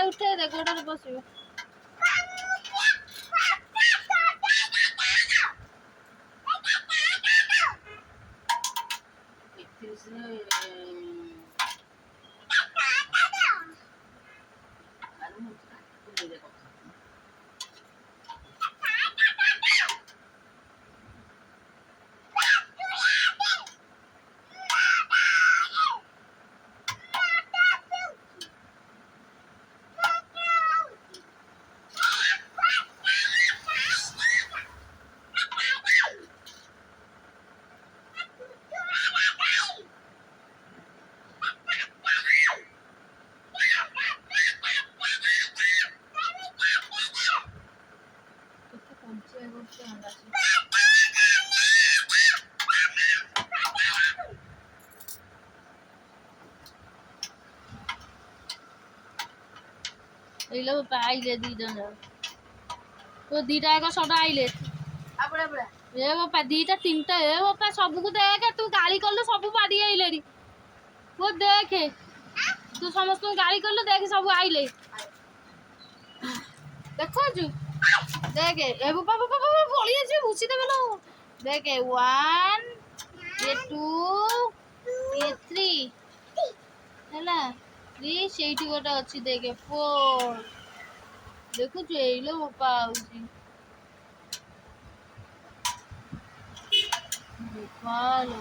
उठे दे गोड़े बसो आइले दी जन तो दीटा एक सदा आइले ए बापा दीटा तीनटा ए बापा सब को देख तू गाली करलु सब पाड़ी आइले वो देख तू समस्त गाली करलु देख सब आइले देखो जु देख ए बापा बापा बोली जे भूसी देबे लो देख 1 ये 2 ये 3 हैला 3 सेठी गोटा अछि देख 4 देखु जे एलो बापा आउची देखलो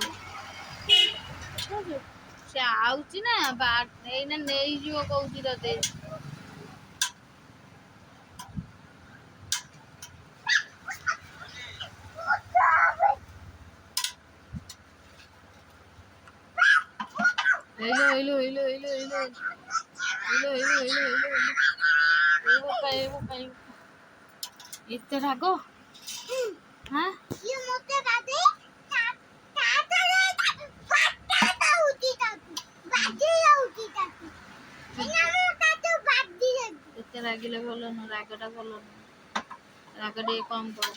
से आउची ना बाट एना नेई जीव कहूची तते इतने रागो हाँ ये मोटे दादी इतने रागिले बोलो न रागटा बोलो राग दे कम करो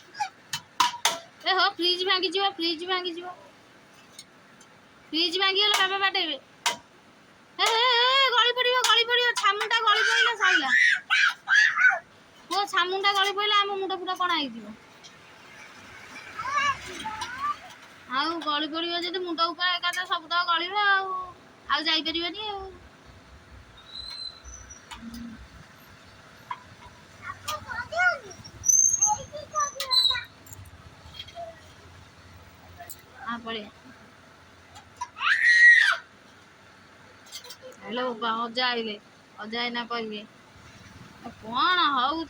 ए हो फ्रिज भांगी जीवा फ्रिज भांगी गला बाबा बाटेबे गली पड़ियो छामुंडा गली पड़िला सइला वो छामुंडा गली पड़िला हम मुंड पूरा कणा होई जीवो आउ गली पड़ियो जदि मुंड ऊपर एकाता सब तो गलिबो आउ जाई परिबनी आ पड़े हेलो अजा आइले अजा ना कहबे कौन हूँ